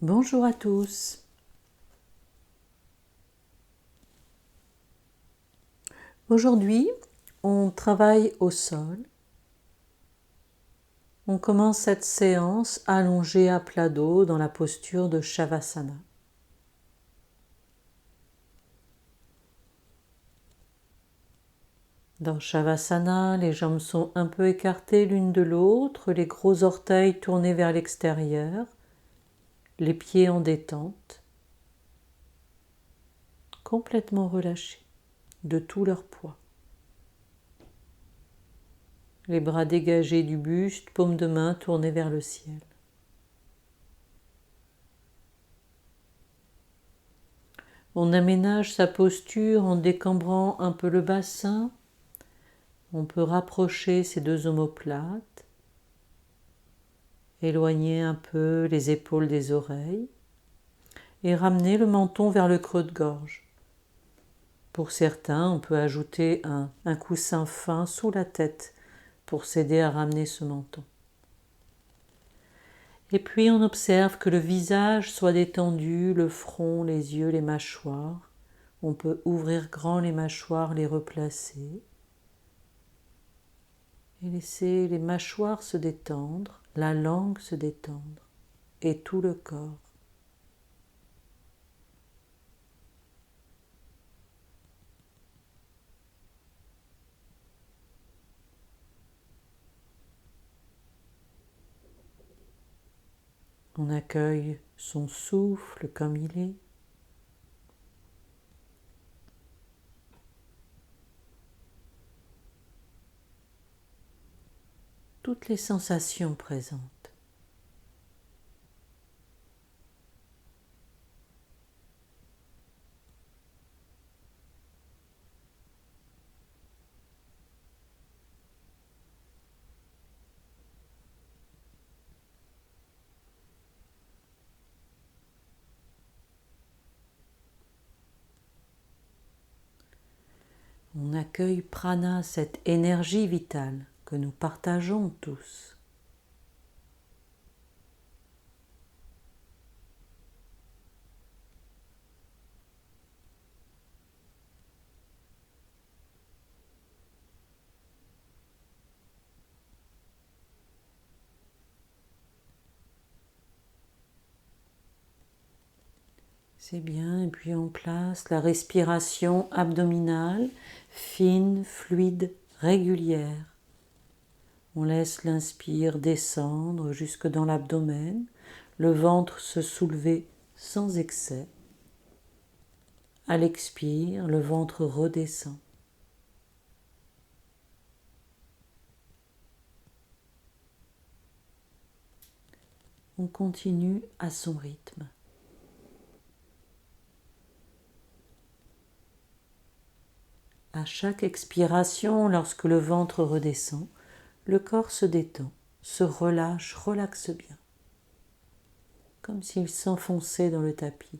Bonjour à tous. Aujourd'hui, on travaille au sol. On commence cette séance allongée à plat dos dans la posture de Shavasana. Dans Shavasana, les jambes sont un peu écartées l'une de l'autre, les gros orteils tournés vers l'extérieur, les pieds en détente, complètement relâchés de tout leur poids. Les bras dégagés du buste, paumes de main tournées vers le ciel. On aménage sa posture en décambrant un peu le bassin. On peut rapprocher ses deux omoplates, éloigner un peu les épaules des oreilles et ramener le menton vers le creux de gorge. Pour certains, on peut ajouter un coussin fin sous la tête pour s'aider à ramener ce menton. Et puis on observe que le visage soit détendu, le front, les yeux, les mâchoires. On peut ouvrir grand les mâchoires, les replacer et laisser les mâchoires se détendre, la langue se détendre et tout le corps. On accueille son souffle comme il est. Toutes les sensations présentes. On accueille prana, cette énergie vitale que nous partageons tous. C'est bien, et puis on place la respiration abdominale, fine, fluide, régulière. On laisse l'inspire descendre jusque dans l'abdomen, le ventre se soulever sans excès. À l'expire, le ventre redescend. On continue à son rythme. À chaque expiration, lorsque le ventre redescend, le corps se détend, se relâche, relaxe bien, comme s'il s'enfonçait dans le tapis.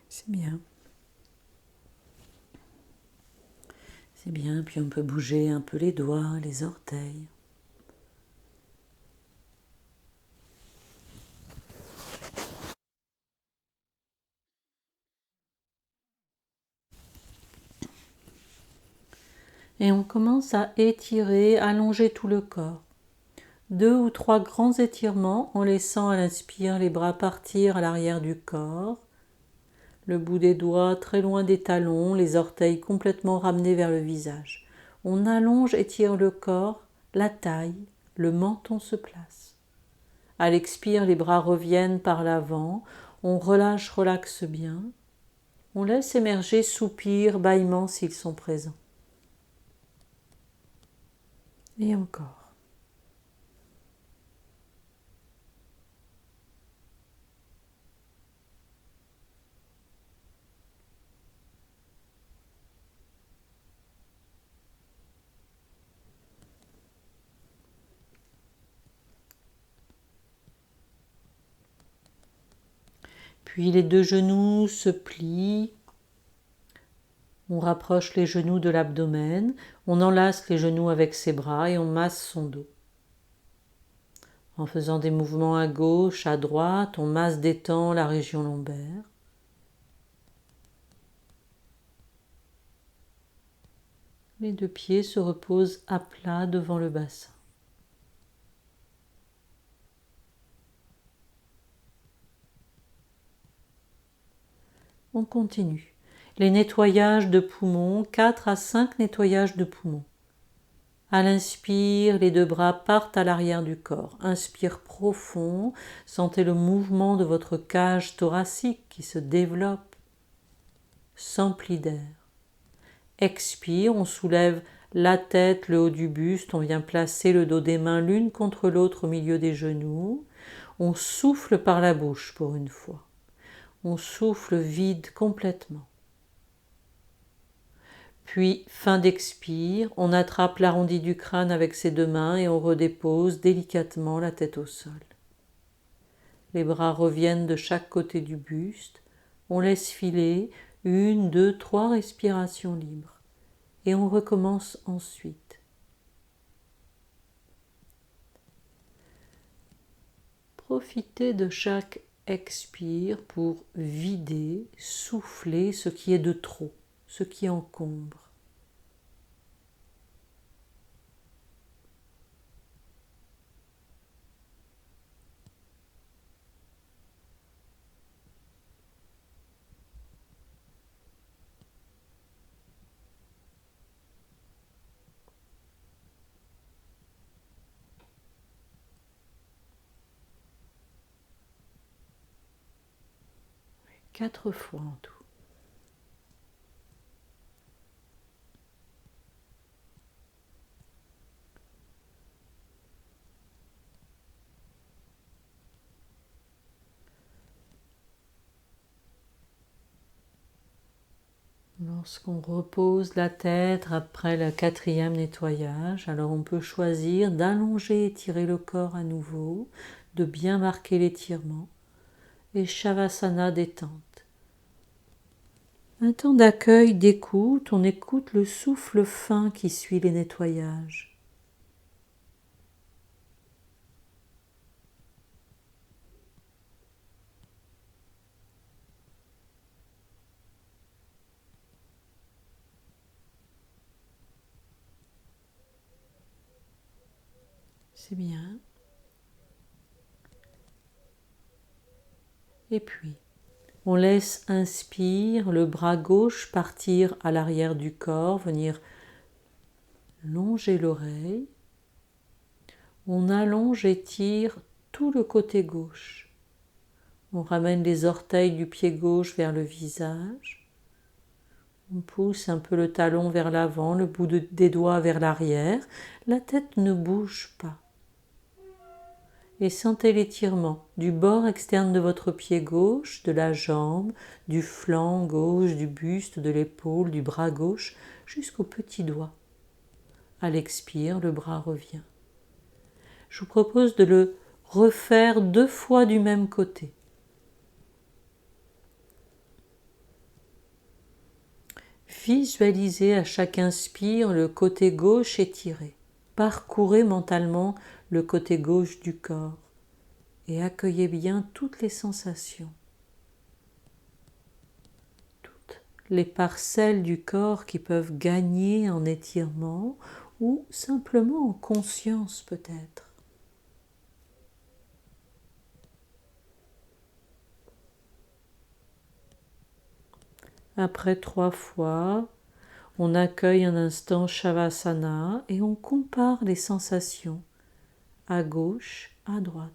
C'est bien. C'est bien, puis on peut bouger un peu les doigts, les orteils. Et on commence à étirer, allonger tout le corps. 2 ou 3 grands étirements en laissant à l'inspire les bras partir à l'arrière du corps, le bout des doigts très loin des talons, les orteils complètement ramenés vers le visage. On allonge, étire le corps, la taille, le menton se place. À l'expire, les bras reviennent par l'avant, on relâche, relaxe bien. On laisse émerger soupirs, bâillements s'ils sont présents. Et encore. Puis les 2 genoux se plient. On rapproche les genoux de l'abdomen, on enlace les genoux avec ses bras et on masse son dos. En faisant des mouvements à gauche, à droite, on masse détend la région lombaire. Les 2 pieds se reposent à plat devant le bassin. On continue. Les nettoyages de poumons, 4 à 5 nettoyages de poumons. À l'inspire, les 2 bras partent à l'arrière du corps. Inspire profond, sentez le mouvement de votre cage thoracique qui se développe, s'emplit d'air. Expire, on soulève la tête, le haut du buste, on vient placer le dos des mains l'une contre l'autre au milieu des genoux. On souffle par la bouche pour une fois. On souffle vide complètement. Puis, fin d'expire, on attrape l'arrondi du crâne avec ses 2 mains et on redépose délicatement la tête au sol. Les bras reviennent de chaque côté du buste. On laisse filer 1, 2, 3 respirations libres. Et on recommence ensuite. Profitez de chaque expire pour vider, souffler ce qui est de trop, ce qui encombre. Quatre fois en tout. Lorsqu'on repose la tête après le 4e nettoyage, alors on peut choisir d'allonger et étirer le corps à nouveau, de bien marquer l'étirement et Shavasana détente. Un temps d'accueil, d'écoute, on écoute le souffle fin qui suit les nettoyages. C'est bien. Et puis, on laisse inspire, le bras gauche partir à l'arrière du corps, venir longer l'oreille. On allonge et tire tout le côté gauche. On ramène les orteils du pied gauche vers le visage. On pousse un peu le talon vers l'avant, le bout des doigts vers l'arrière. La tête ne bouge pas. Et sentez l'étirement du bord externe de votre pied gauche, de la jambe, du flanc gauche, du buste, de l'épaule, du bras gauche, jusqu'au petit doigt. À l'expire, le bras revient. Je vous propose de le refaire 2 fois du même côté. Visualisez à chaque inspire le côté gauche étiré. Parcourez mentalement le côté gauche du corps et accueillez bien toutes les sensations, toutes les parcelles du corps qui peuvent gagner en étirement ou simplement en conscience peut-être. Après 3 fois, on accueille un instant Shavasana et on compare les sensations à gauche, à droite.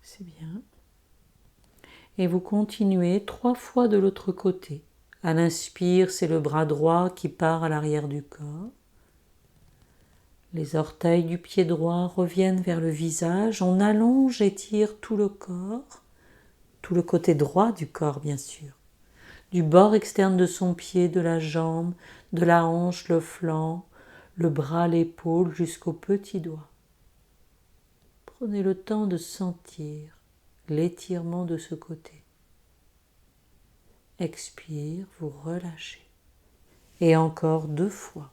C'est bien. Et vous continuez 3 fois de l'autre côté. À l'inspire, c'est le bras droit qui part à l'arrière du corps. Les orteils du pied droit reviennent vers le visage. On allonge et tire tout le corps, tout le côté droit du corps bien sûr. Du bord externe de son pied, de la jambe, de la hanche, le flanc, le bras, l'épaule jusqu'au petit doigt. Prenez le temps de sentir l'étirement de ce côté. Expire, vous relâchez. Et encore 2 fois.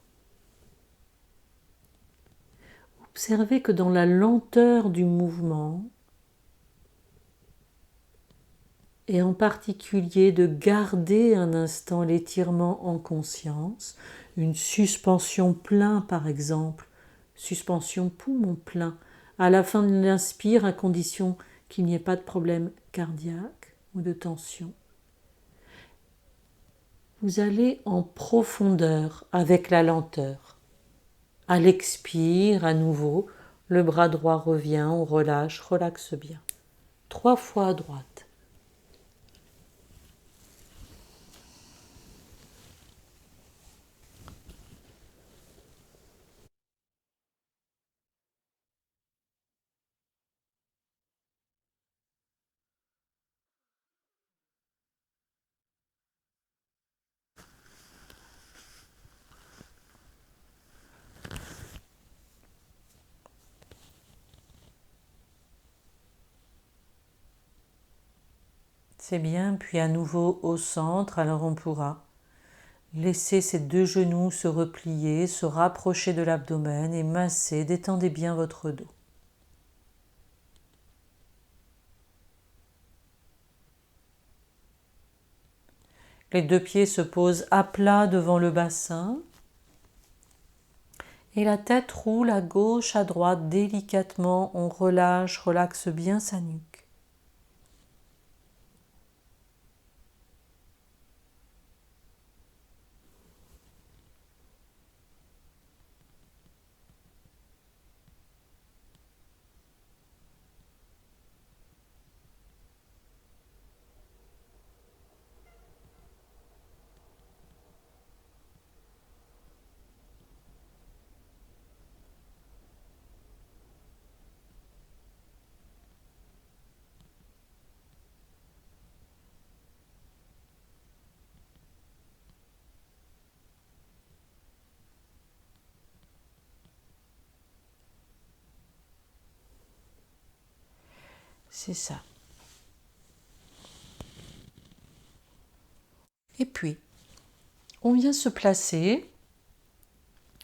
Observez que dans la lenteur du mouvement, et en particulier de garder un instant l'étirement en conscience, une suspension plein par exemple, suspension poumon plein, à la fin de l'inspire à condition qu'il n'y ait pas de problème cardiaque ou de tension. Vous allez en profondeur avec la lenteur. À l'expire, à nouveau, le bras droit revient, on relâche, relaxe bien. 3 fois à droite. C'est bien, puis à nouveau au centre, alors on pourra laisser ces 2 genoux se replier, se rapprocher de l'abdomen et masser, détendez bien votre dos. Les 2 pieds se posent à plat devant le bassin et la tête roule à gauche, à droite, délicatement, on relâche, relaxe bien sa nuque. C'est ça. Et puis, on vient se placer.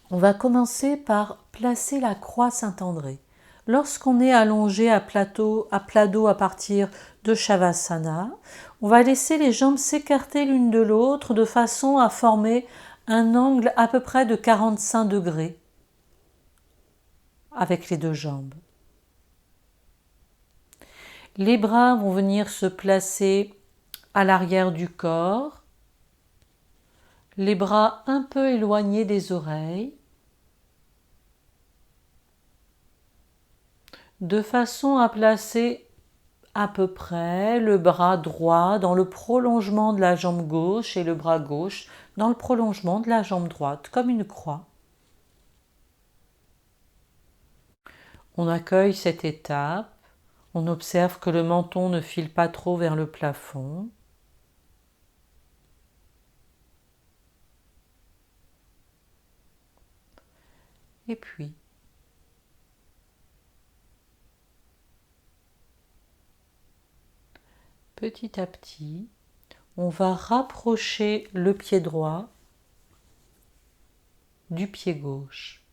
On va commencer par placer la croix Saint-André. Lorsqu'on est allongé à plat dos à partir de Shavasana, on va laisser les jambes s'écarter l'une de l'autre de façon à former un angle à peu près de 45 degrés avec les 2 jambes. Les bras vont venir se placer à l'arrière du corps, les bras un peu éloignés des oreilles, de façon à placer à peu près le bras droit dans le prolongement de la jambe gauche et le bras gauche dans le prolongement de la jambe droite, comme une croix. On accueille cette étape, On observe que le menton ne file pas trop vers le plafond. Et puis, petit à petit, on va rapprocher le pied droit du pied gauche.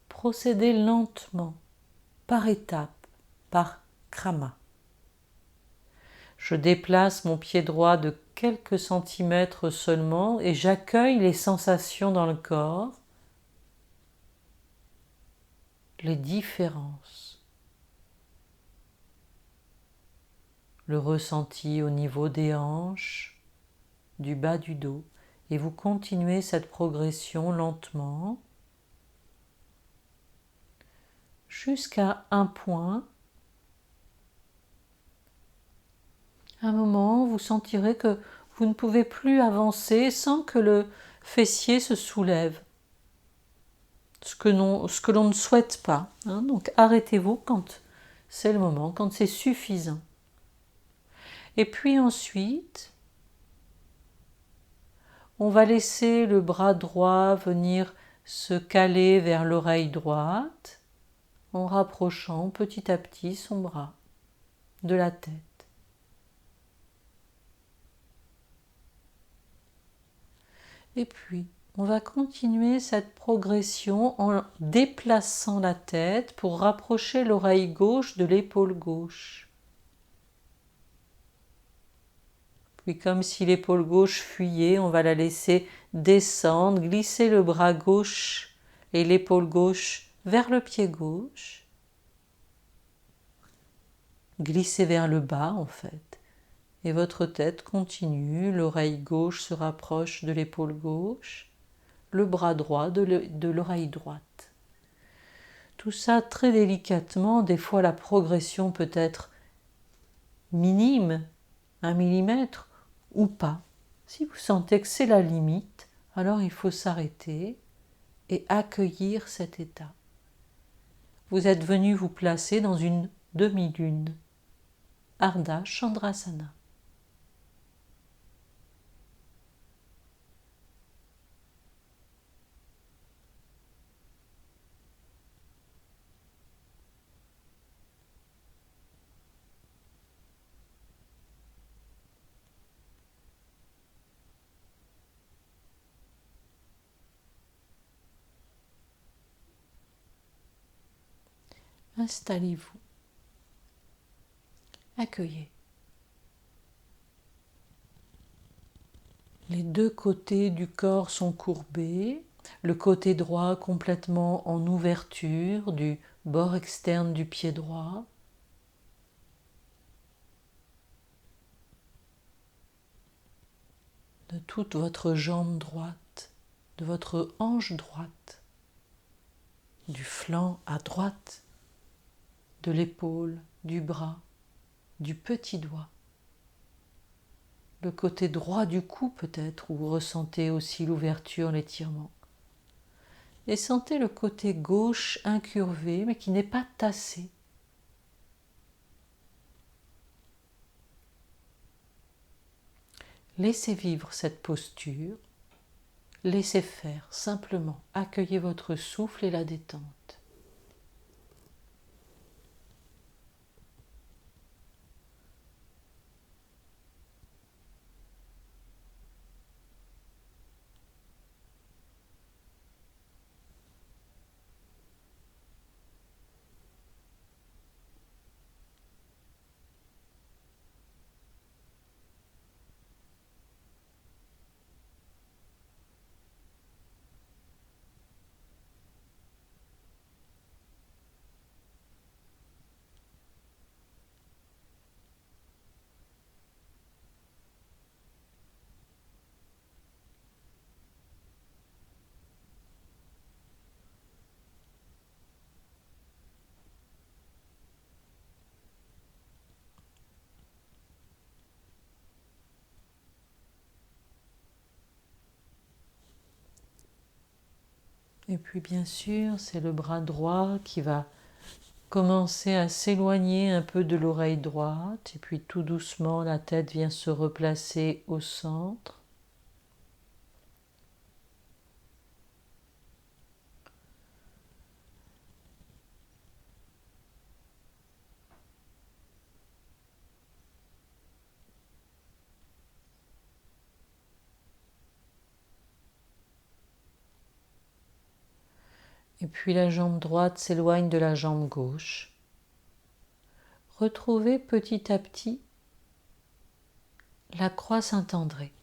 Procéder lentement, par étapes, par krama. Je déplace mon pied droit de quelques centimètres seulement et j'accueille les sensations dans le corps, les différences. Le ressenti au niveau des hanches, du bas du dos, et vous continuez cette progression lentement jusqu'à un point. À un moment, vous sentirez que vous ne pouvez plus avancer sans que le fessier se soulève, ce que l'on ne souhaite pas. Donc arrêtez-vous quand c'est le moment, quand c'est suffisant. Et puis ensuite, on va laisser le bras droit venir se caler vers l'oreille droite en rapprochant petit à petit son bras de la tête. Et puis, on va continuer cette progression en déplaçant la tête pour rapprocher l'oreille gauche de l'épaule gauche. Puis comme si l'épaule gauche fuyait, on va la laisser descendre, glisser le bras gauche et l'épaule gauche vers le pied gauche. Glisser vers le bas en fait. Et votre tête continue, l'oreille gauche se rapproche de l'épaule gauche, le bras droit de l'oreille droite. Tout ça très délicatement, des fois la progression peut être minime, 1 millimètre ou pas. Si vous sentez que c'est la limite, alors il faut s'arrêter et accueillir cet état. Vous êtes venu vous placer dans une demi-lune, Ardha Chandrasana. Installez-vous. Accueillez. Les deux côtés du corps sont courbés, le côté droit complètement en ouverture du bord externe du pied droit. De toute votre jambe droite, de votre hanche droite, du flanc à droite, de l'épaule, du bras, du petit doigt. Le côté droit du cou peut-être, où vous ressentez aussi l'ouverture, l'étirement. Et sentez le côté gauche incurvé, mais qui n'est pas tassé. Laissez vivre cette posture, laissez faire simplement, accueillez votre souffle et la détente. Et puis bien sûr, c'est le bras droit qui va Commencez à s'éloigner un peu de l'oreille droite et puis tout doucement la tête vient se replacer au centre. Et puis la jambe droite s'éloigne de la jambe gauche. Retrouvez petit à petit la croix Saint-André.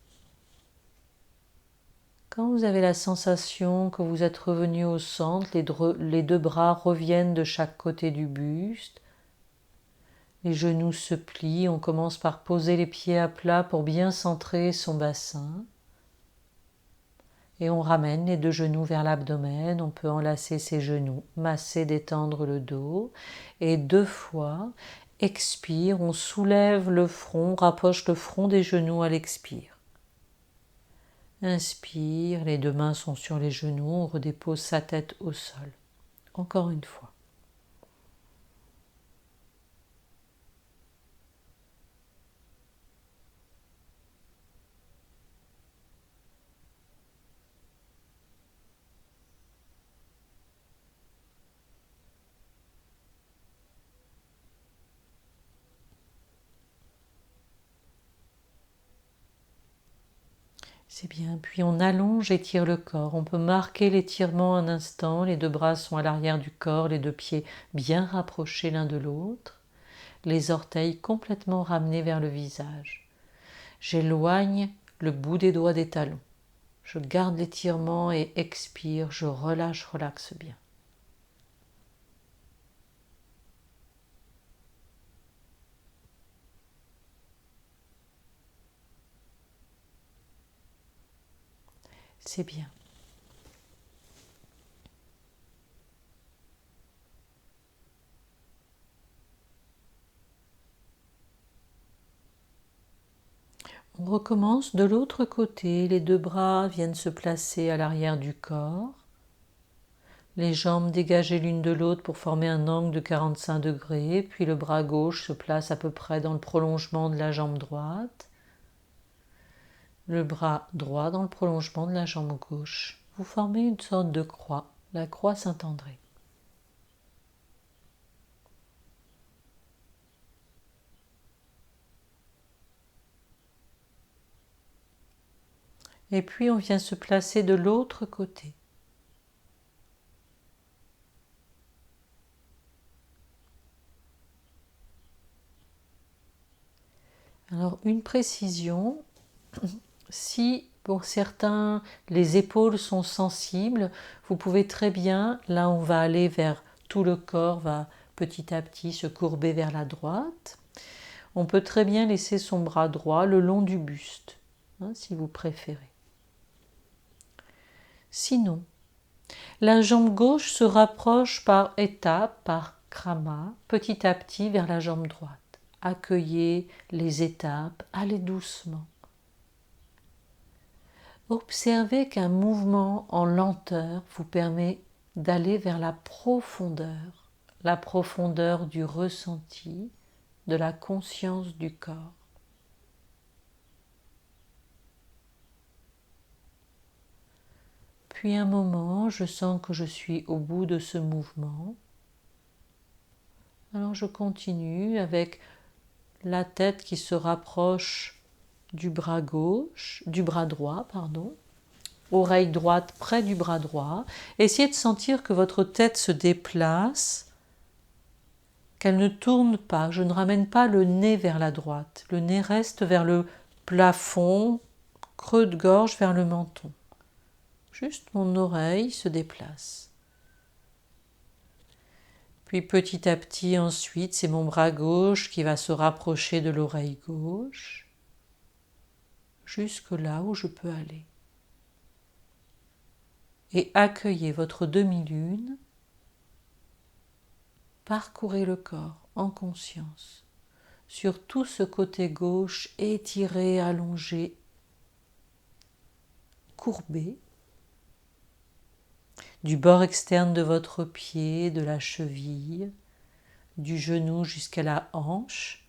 Quand vous avez la sensation que vous êtes revenu au centre, les deux bras reviennent de chaque côté du buste, les genoux se plient, on commence par poser les pieds à plat pour bien centrer son bassin. Et on ramène les deux genoux vers l'abdomen, on peut enlacer ses genoux, masser, détendre le dos. Et 2 fois, expire, on soulève le front, on rapproche le front des genoux à l'expire. Inspire, les 2 mains sont sur les genoux, on redépose sa tête au sol. Encore une fois. C'est bien. Puis on allonge et étire le corps. On peut marquer l'étirement un instant. Les 2 bras sont à l'arrière du corps, les 2 pieds bien rapprochés l'un de l'autre. Les orteils complètement ramenés vers le visage. J'éloigne le bout des doigts des talons. Je garde l'étirement et expire. Je relâche, relaxe bien. C'est bien. On recommence de l'autre côté. Les 2 bras viennent se placer à l'arrière du corps. Les jambes dégagées l'une de l'autre pour former un angle de 45 degrés. Puis le bras gauche se place à peu près dans le prolongement de la jambe droite. Le bras droit dans le prolongement de la jambe gauche. Vous formez une sorte de croix, la croix Saint-André. Et puis on vient se placer de l'autre côté. Alors une précision, si pour certains les épaules sont sensibles, vous pouvez très bien, là on va aller vers tout le corps, va petit à petit se courber vers la droite. On peut très bien laisser son bras droit le long du buste, si vous préférez. Sinon, la jambe gauche se rapproche par étapes, par krama, petit à petit vers la jambe droite. Accueillez les étapes, allez doucement. Observez qu'un mouvement en lenteur vous permet d'aller vers la profondeur du ressenti, de la conscience du corps. Puis un moment, je sens que je suis au bout de ce mouvement. Alors je continue avec la tête qui se rapproche du bras droit, oreille droite près du bras droit. Essayez de sentir que votre tête se déplace, qu'elle ne tourne pas. Je ne ramène pas le nez vers la droite. Le nez reste vers le plafond, creux de gorge vers le menton. Juste mon oreille se déplace. Puis petit à petit ensuite, c'est mon bras gauche qui va se rapprocher de l'oreille gauche, jusque là où je peux aller. Et accueillez votre demi-lune, parcourez le corps en conscience, sur tout ce côté gauche étiré, allongé, courbé, du bord externe de votre pied, de la cheville, du genou jusqu'à la hanche,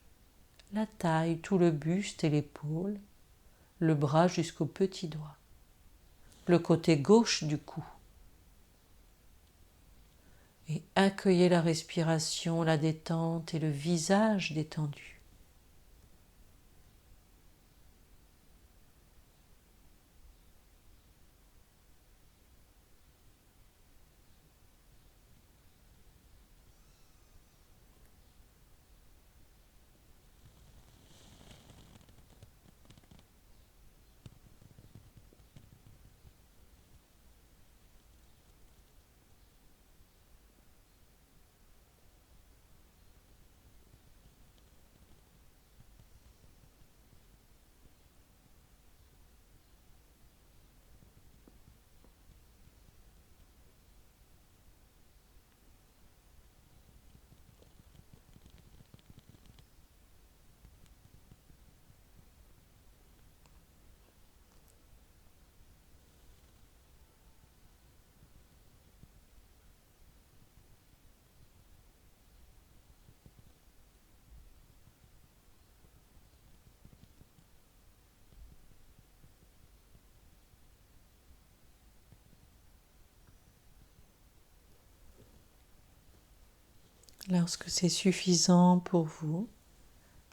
la taille, tout le buste et l'épaule, le bras jusqu'au petit doigt, le côté gauche du cou. Et accueillez la respiration, la détente et le visage détendu. Lorsque c'est suffisant pour vous,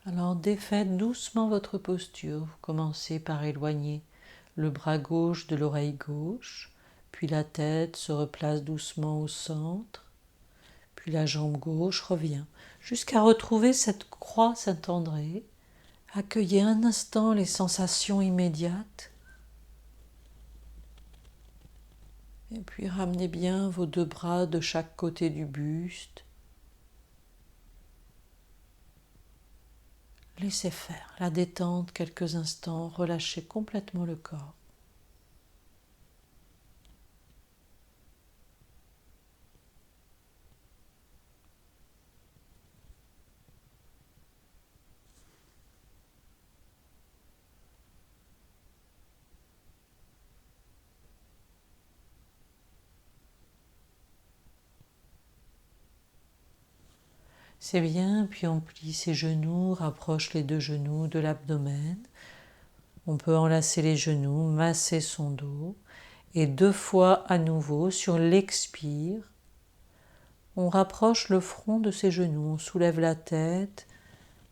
alors défaites doucement votre posture. Vous commencez par éloigner le bras gauche de l'oreille gauche, puis la tête se replace doucement au centre, puis la jambe gauche revient, jusqu'à retrouver cette croix Saint-André. Accueillez un instant les sensations immédiates, et puis ramenez bien vos deux bras de chaque côté du buste. Laissez faire la détente quelques instants, relâchez complètement le corps. C'est bien, puis on plie ses genoux, rapproche les deux genoux de l'abdomen. On peut enlacer les genoux, masser son dos. Et 2 fois à nouveau, sur l'expire, on rapproche le front de ses genoux, on soulève la tête,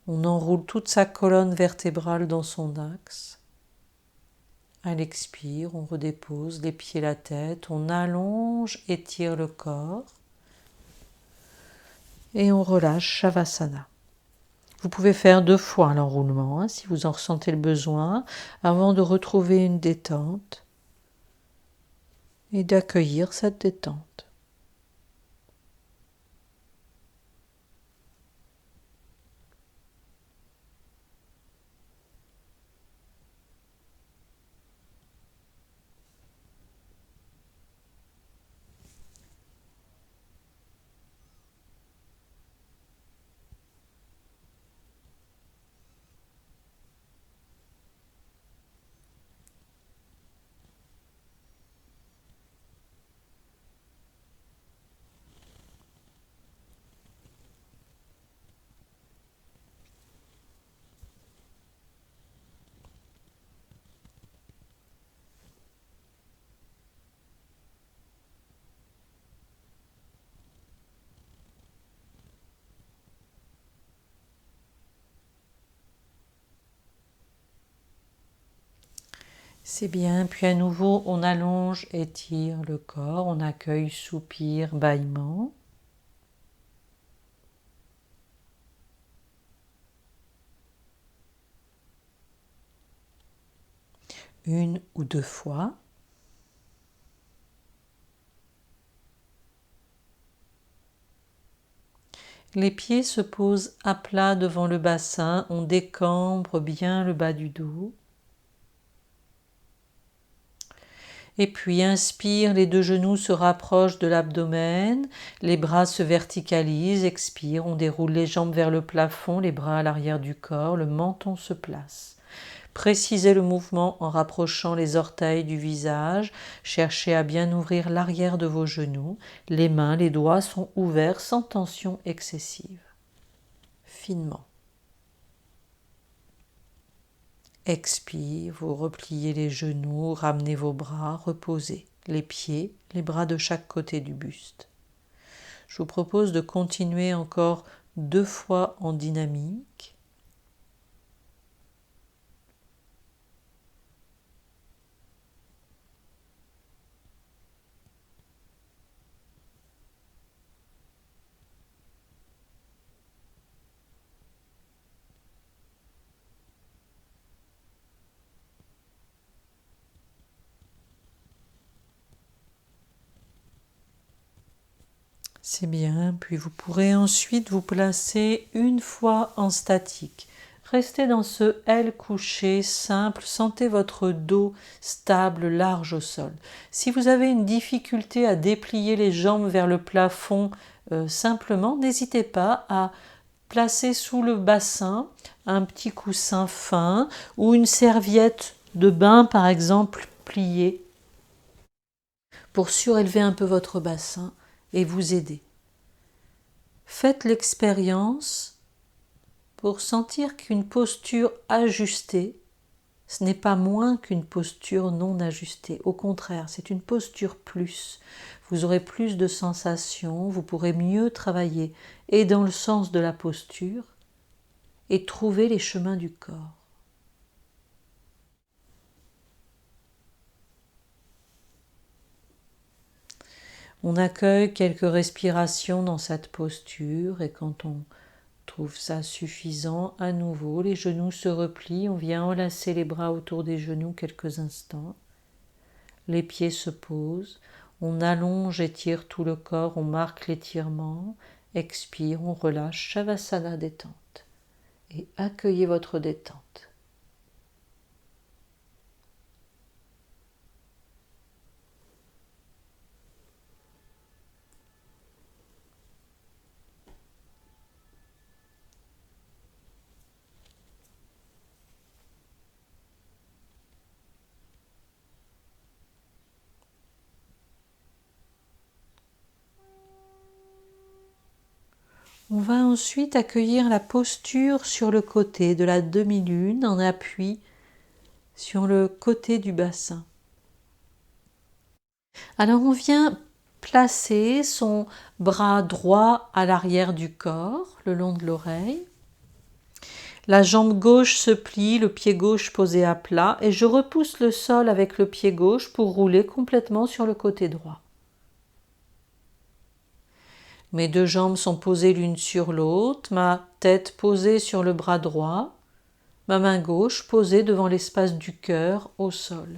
on enroule toute sa colonne vertébrale dans son axe. À l'expire, on redépose les pieds, la tête, on allonge, étire le corps. Et on relâche Shavasana. Vous pouvez faire 2 fois l'enroulement si vous en ressentez le besoin, avant de retrouver une détente et d'accueillir cette détente. C'est bien, puis à nouveau on allonge, étire le corps, on accueille soupir, bâillement. Une ou 2 fois. Les pieds se posent à plat devant le bassin, on décambre bien le bas du dos. Et puis inspire, les 2 genoux se rapprochent de l'abdomen, les bras se verticalisent, expire, on déroule les jambes vers le plafond, les bras à l'arrière du corps, le menton se place. Précisez le mouvement en rapprochant les orteils du visage, cherchez à bien ouvrir l'arrière de vos genoux, les mains, les doigts sont ouverts sans tension excessive. finement. Expire, vous repliez les genoux, ramenez vos bras, reposez les pieds, les bras de chaque côté du buste. Je vous propose de continuer encore 2 fois en dynamique. C'est bien, puis vous pourrez ensuite vous placer une fois en statique. Restez dans ce L couché simple, sentez votre dos stable, large au sol. Si vous avez une difficulté à déplier les jambes vers le plafond simplement, n'hésitez pas à placer sous le bassin un petit coussin fin ou une serviette de bain par exemple pliée pour surélever un peu votre bassin et vous aider. Faites l'expérience pour sentir qu'une posture ajustée, ce n'est pas moins qu'une posture non ajustée. Au contraire, c'est une posture plus. Vous aurez plus de sensations, vous pourrez mieux travailler et dans le sens de la posture et trouver les chemins du corps. On accueille quelques respirations dans cette posture et quand on trouve ça suffisant, à nouveau, les genoux se replient, on vient enlacer les bras autour des genoux quelques instants. Les pieds se posent, on allonge, étire tout le corps, on marque l'étirement, expire, on relâche, Shavasana détente. Et accueillez votre détente. On va ensuite accueillir la posture sur le côté de la demi-lune en appui sur le côté du bassin. Alors on vient placer son bras droit à l'arrière du corps, le long de l'oreille. La jambe gauche se plie, le pied gauche posé à plat et je repousse le sol avec le pied gauche pour rouler complètement sur le côté droit. Mes 2 jambes sont posées l'une sur l'autre, ma tête posée sur le bras droit, ma main gauche posée devant l'espace du cœur au sol.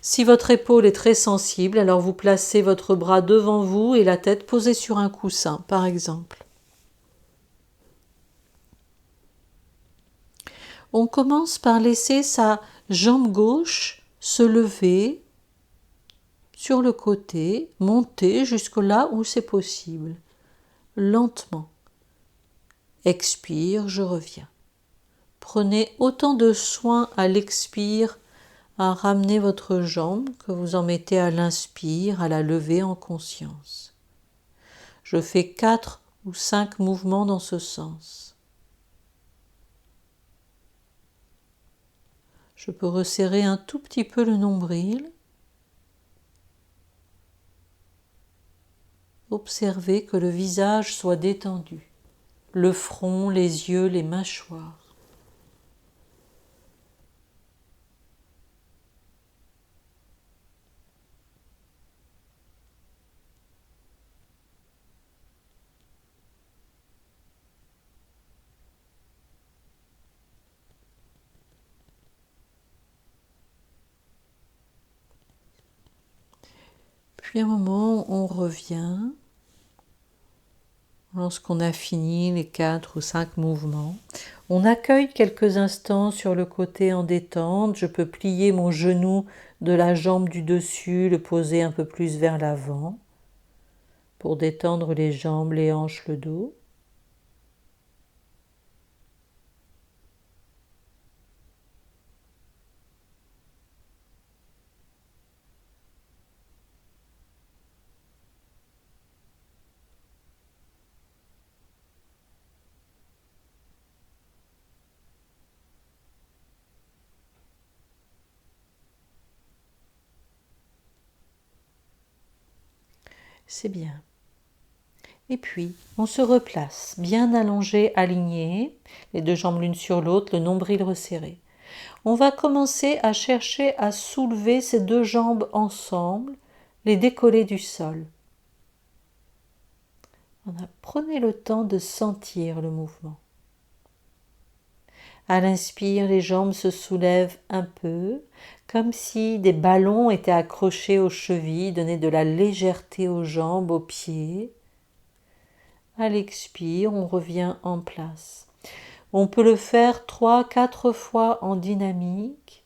Si votre épaule est très sensible, alors vous placez votre bras devant vous et la tête posée sur un coussin, par exemple. On commence par laisser sa jambe gauche se lever sur le côté, monter jusque là où c'est possible, lentement. Expire, je reviens. Prenez autant de soin à l'expire à ramener votre jambe que vous en mettez à l'inspire, à la lever en conscience. Je fais 4 ou 5 mouvements dans ce sens. Je peux resserrer un tout petit peu le nombril. Observez que le visage soit détendu, le front, les yeux, les mâchoires. Puis un moment, on revient. Lorsqu'on a fini les 4 ou 5 mouvements, on accueille quelques instants sur le côté en détente. Je peux plier mon genou de la jambe du dessus, le poser un peu plus vers l'avant pour détendre les jambes, les hanches, le dos. C'est bien. Et puis, on se replace, bien allongé, aligné, les deux jambes l'une sur l'autre, le nombril resserré. On va commencer à chercher à soulever ces deux jambes ensemble, les décoller du sol. Prenez le temps de sentir le mouvement. À l'inspire, les jambes se soulèvent un peu, comme si des ballons étaient accrochés aux chevilles, donnaient de la légèreté aux jambes, aux pieds. À l'expire, on revient en place. On peut le faire 3-4 fois en dynamique.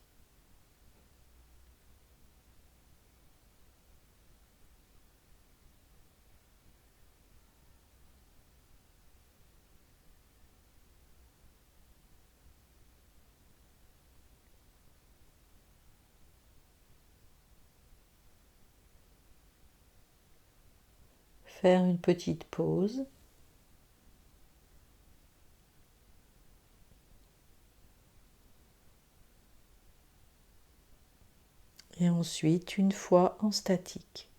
Faire une petite pause. Et ensuite, une fois en statique.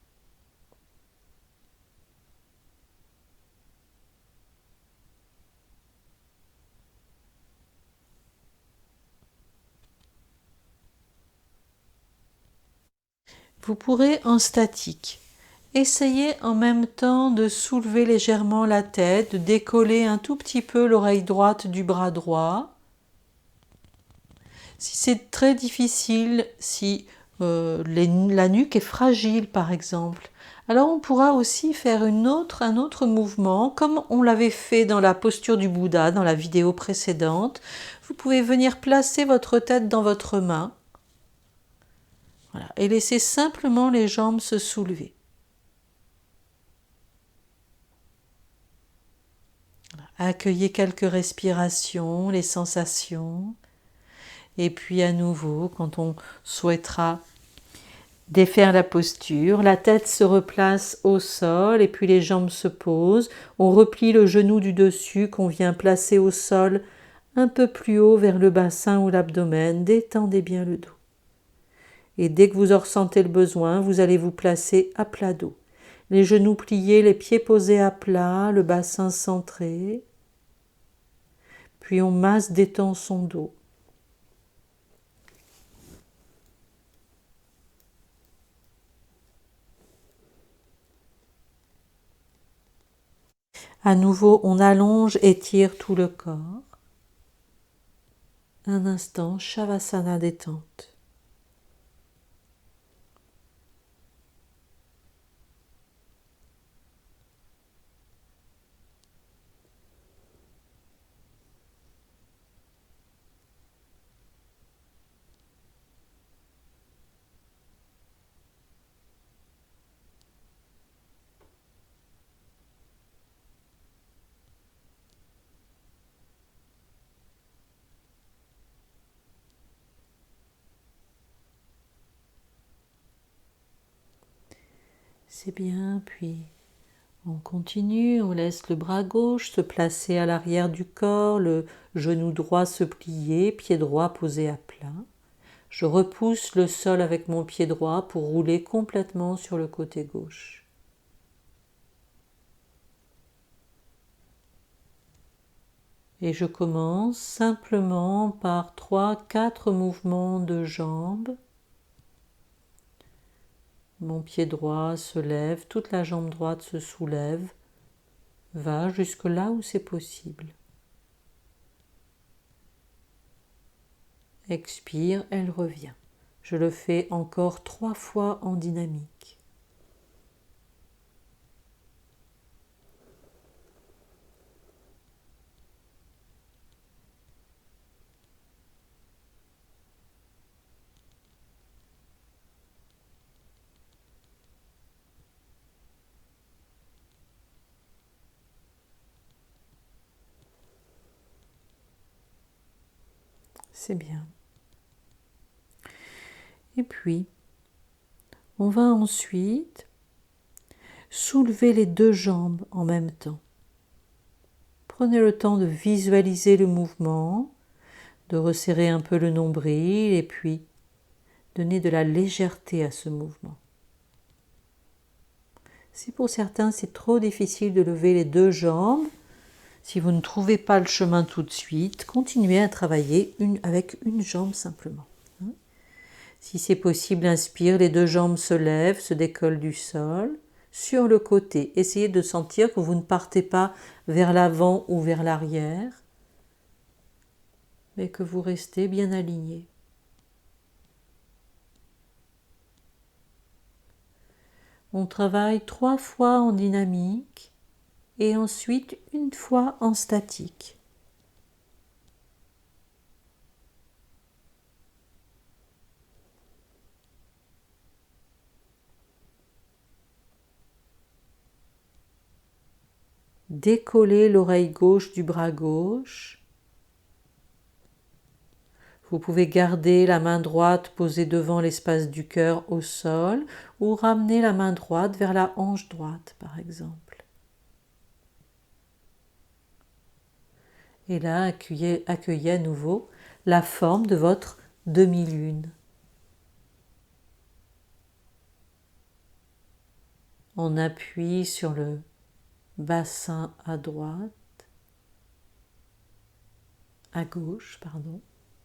Vous pourrez en statique essayer en même temps de soulever légèrement la tête, de décoller un tout petit peu l'oreille droite du bras droit. Si c'est très difficile, si la nuque est fragile par exemple, alors on pourra aussi faire un autre mouvement, comme on l'avait fait dans la posture du Bouddha, dans la vidéo précédente. Vous pouvez venir placer votre tête dans votre main. Voilà, et laisser simplement les jambes se soulever. Voilà, accueillez quelques respirations, les sensations. Et puis à nouveau, quand on souhaitera défaire la posture, la tête se replace au sol et puis les jambes se posent. On replie le genou du dessus qu'on vient placer au sol un peu plus haut vers le bassin ou l'abdomen. Détendez bien le dos. Et dès que vous en ressentez le besoin, vous allez vous placer à plat dos. Les genoux pliés, les pieds posés à plat, le bassin centré. Puis on masse, détend son dos. À nouveau, on allonge, étire tout le corps. Un instant, Shavasana détente. C'est bien, puis on continue, on laisse le bras gauche se placer à l'arrière du corps, le genou droit se plier, pied droit posé à plat. Je repousse le sol avec mon pied droit pour rouler complètement sur le côté gauche. Et je commence simplement par 3-4 mouvements de jambes. Mon pied droit se lève, toute la jambe droite se soulève, va jusque là où c'est possible. Expire, elle revient. Je le fais encore 3 fois en dynamique. C'est bien. Et puis, on va ensuite soulever les deux jambes en même temps. Prenez le temps de visualiser le mouvement, de resserrer un peu le nombril et puis donner de la légèreté à ce mouvement. Si pour certains c'est trop difficile de lever les deux jambes, si vous ne trouvez pas le chemin tout de suite, continuez à travailler avec une jambe simplement. Si c'est possible, inspire, les deux jambes se lèvent, se décollent du sol. Sur le côté, essayez de sentir que vous ne partez pas vers l'avant ou vers l'arrière, mais que vous restez bien aligné. On travaille 3 fois en dynamique et ensuite une fois en statique. Décollez l'oreille gauche du bras gauche. Vous pouvez garder la main droite posée devant l'espace du cœur au sol ou ramener la main droite vers la hanche droite, par exemple. Et là, accueillez à nouveau la forme de votre demi-lune. On appuie sur le bassin à droite, à gauche, pardon,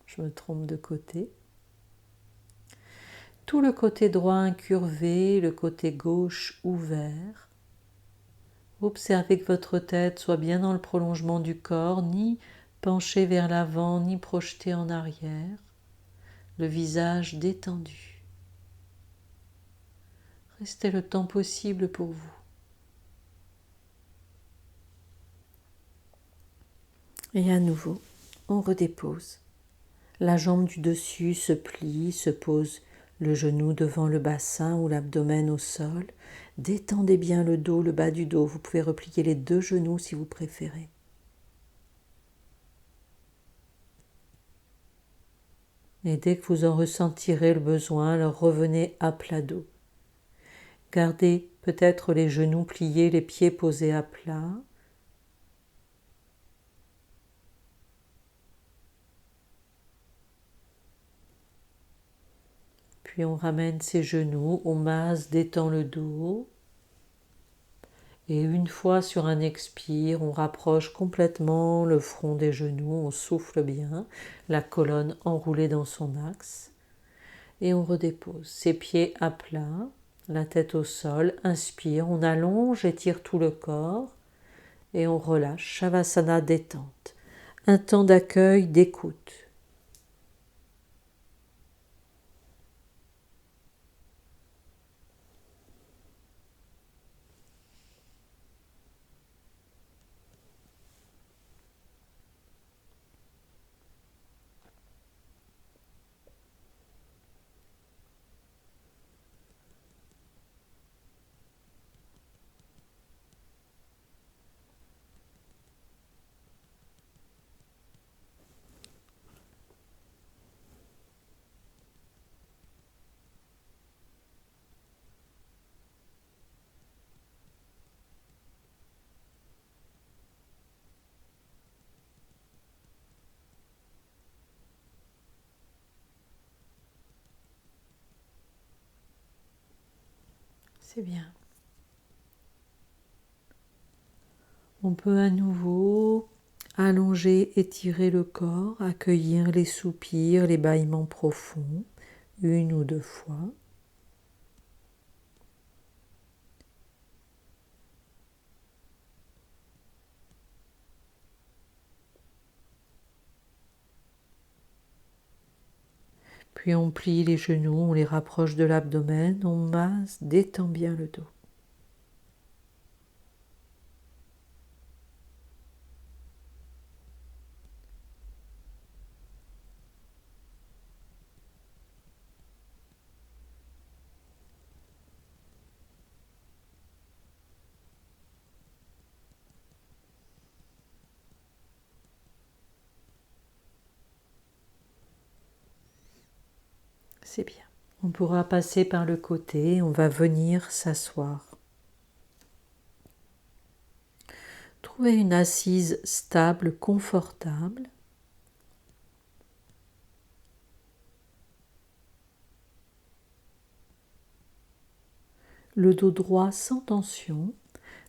je me trompe de côté. Tout le côté droit incurvé, le côté gauche ouvert. Observez que votre tête soit bien dans le prolongement du corps, ni penchée vers l'avant, ni projetée en arrière. Le visage détendu. Restez le temps possible pour vous. Et à nouveau, on redépose. La jambe du dessus se plie, se pose le genou devant le bassin ou l'abdomen au sol. Détendez bien le dos, le bas du dos. Vous pouvez replier les deux genoux si vous préférez. Et dès que vous en ressentirez le besoin, alors revenez à plat dos. Gardez peut-être les genoux pliés, les pieds posés à plat. Puis on ramène ses genoux, on masse, détend le dos. Et une fois sur un expire, on rapproche complètement le front des genoux, on souffle bien, la colonne enroulée dans son axe. Et on redépose ses pieds à plat, la tête au sol, inspire, on allonge, étire tout le corps et on relâche, Shavasana détente. Un temps d'accueil, d'écoute. C'est bien. On peut à nouveau allonger, étirer le corps, accueillir les soupirs, les bâillements profonds, une ou deux fois. Puis on plie les genoux, on les rapproche de l'abdomen, on masse, détend bien le dos. C'est bien. On pourra passer par le côté, on va venir s'asseoir. Trouvez une assise stable, confortable. le dos droit sans tension,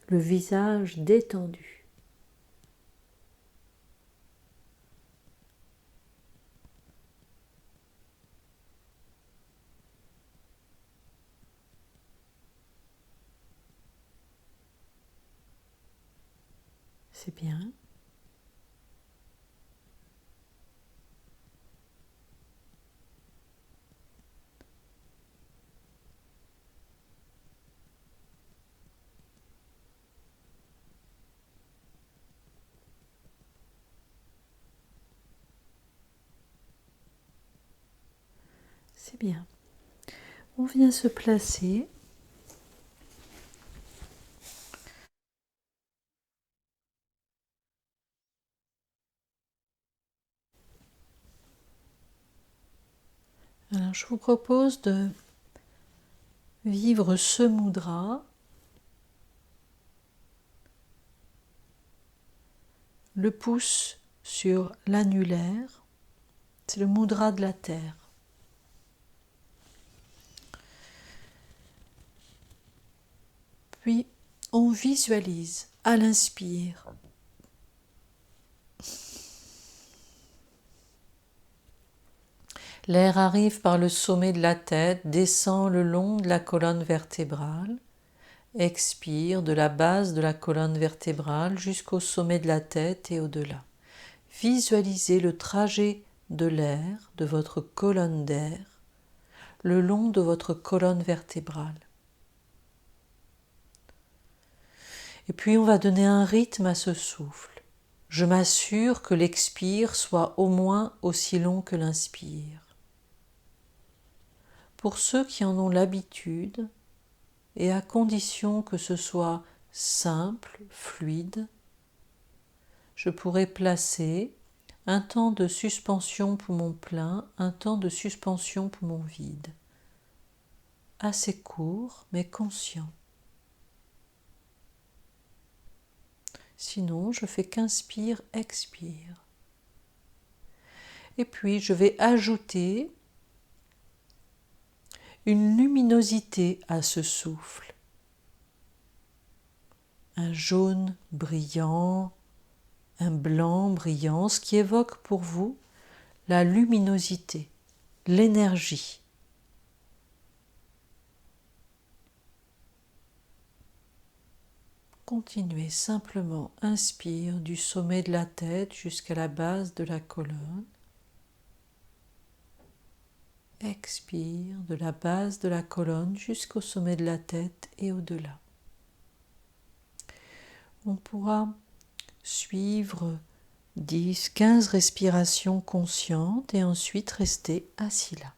le visage détendu. C'est bien. C'est bien. On vient se placer. Alors, je vous propose de vivre ce mudra, le pouce sur l'annulaire, c'est le mudra de la terre. Puis, on visualise à l'inspire l'air arrive par le sommet de la tête, descend le long de la colonne vertébrale, expire de la base de la colonne vertébrale jusqu'au sommet de la tête et au-delà. Visualisez le trajet de l'air, de votre colonne d'air, le long de votre colonne vertébrale. Et puis on va donner un rythme à ce souffle. Je m'assure que l'expire soit au moins aussi long que l'inspire. Pour ceux qui en ont l'habitude, et à condition que ce soit simple, fluide, je pourrais placer un temps de suspension poumon plein, un temps de suspension poumon vide. Assez court, mais conscient. Sinon, je fais qu'inspire, expire. Et puis, je vais ajouter une luminosité à ce souffle. Un jaune brillant, un blanc brillant, ce qui évoque pour vous la luminosité, l'énergie. Continuez simplement, inspire du sommet de la tête jusqu'à la base de la colonne. Expire de la base de la colonne jusqu'au sommet de la tête et au-delà. On pourra suivre 10-15 respirations conscientes et ensuite rester assis là.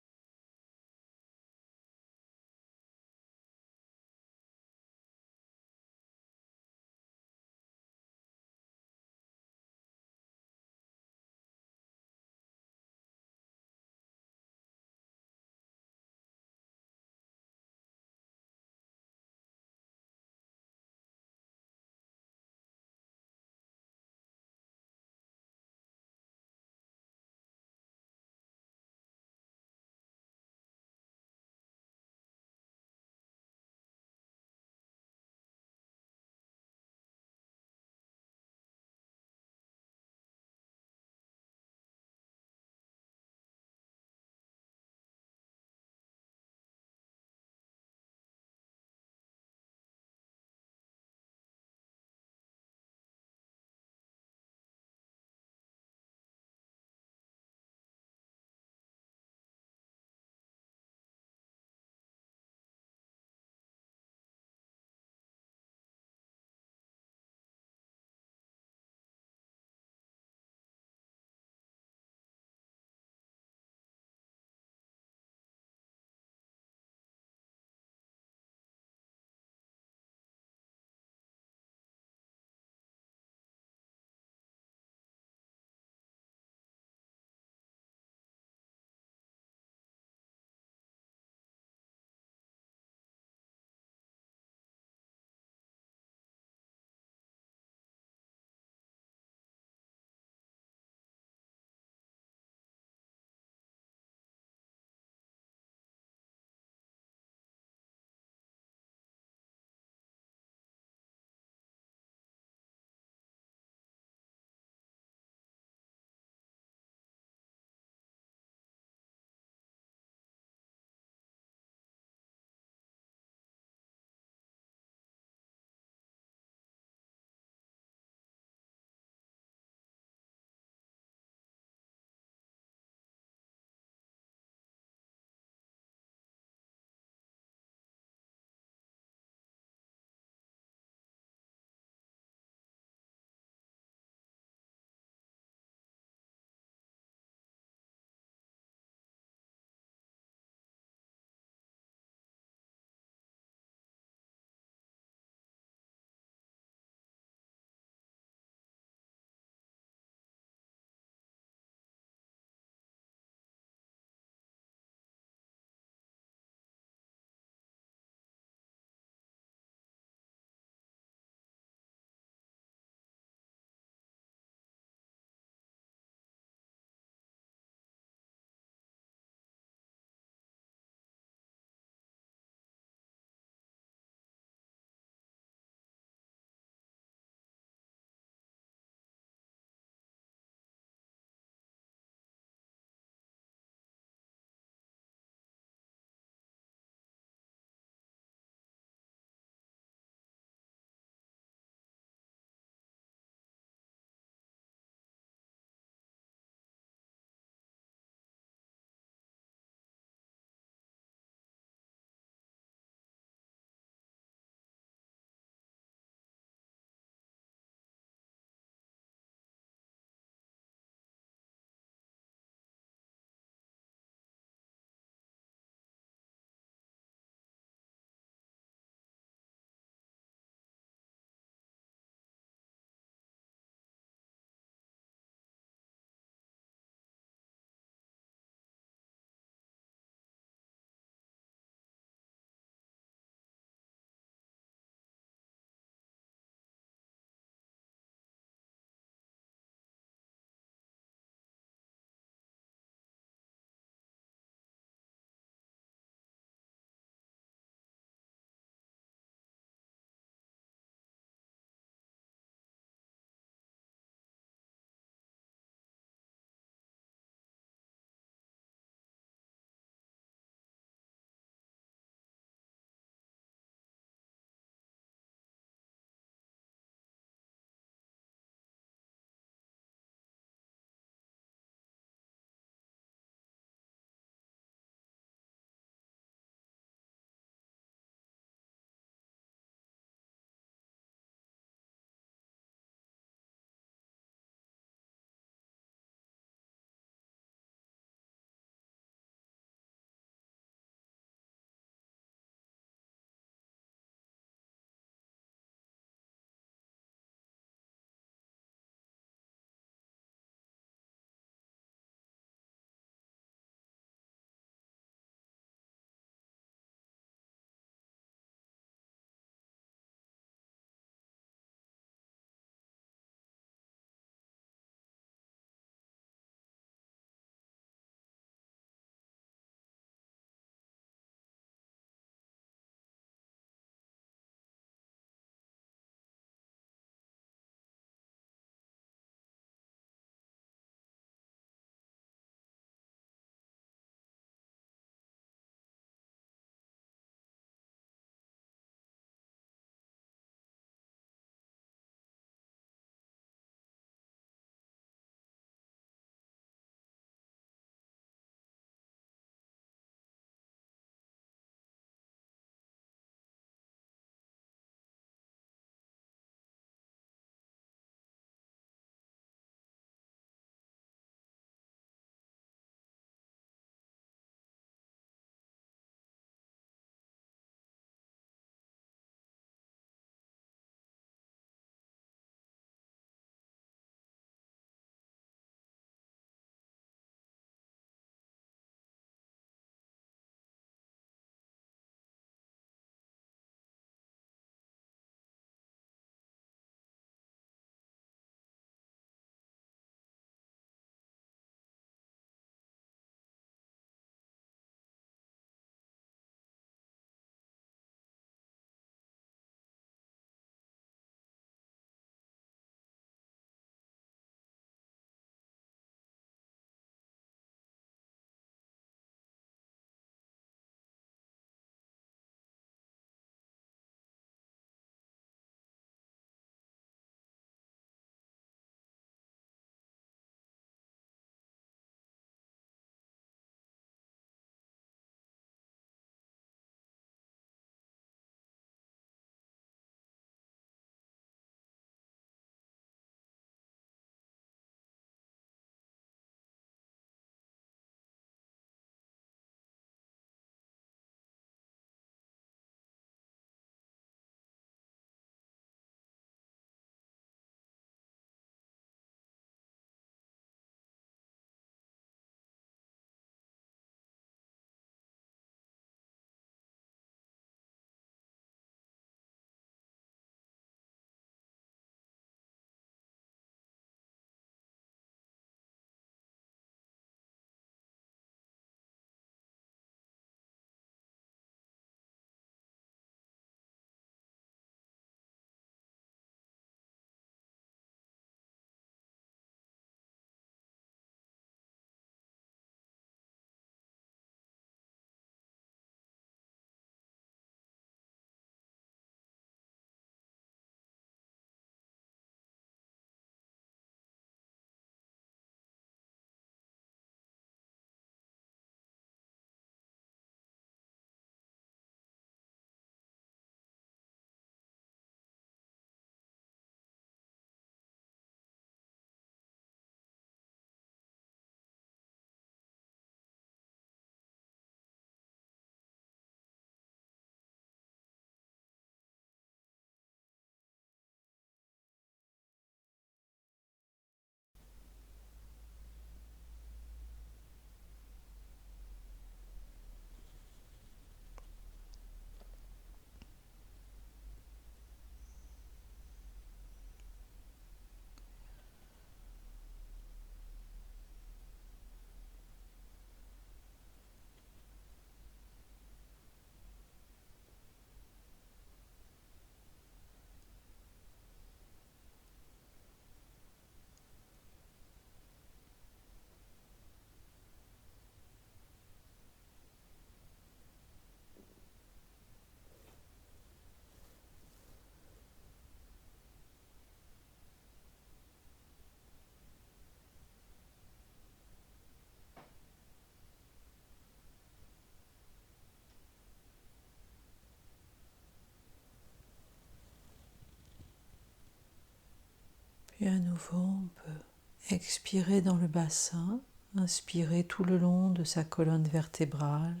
Puis à nouveau, on peut expirer dans le bassin, inspirer tout le long de sa colonne vertébrale,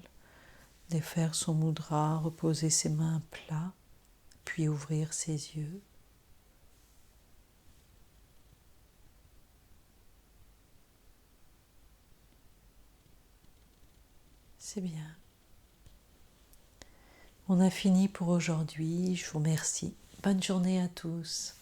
défaire son mudra, reposer ses mains à plat, puis ouvrir ses yeux. C'est bien. On a fini pour aujourd'hui. Je vous remercie. Bonne journée à tous.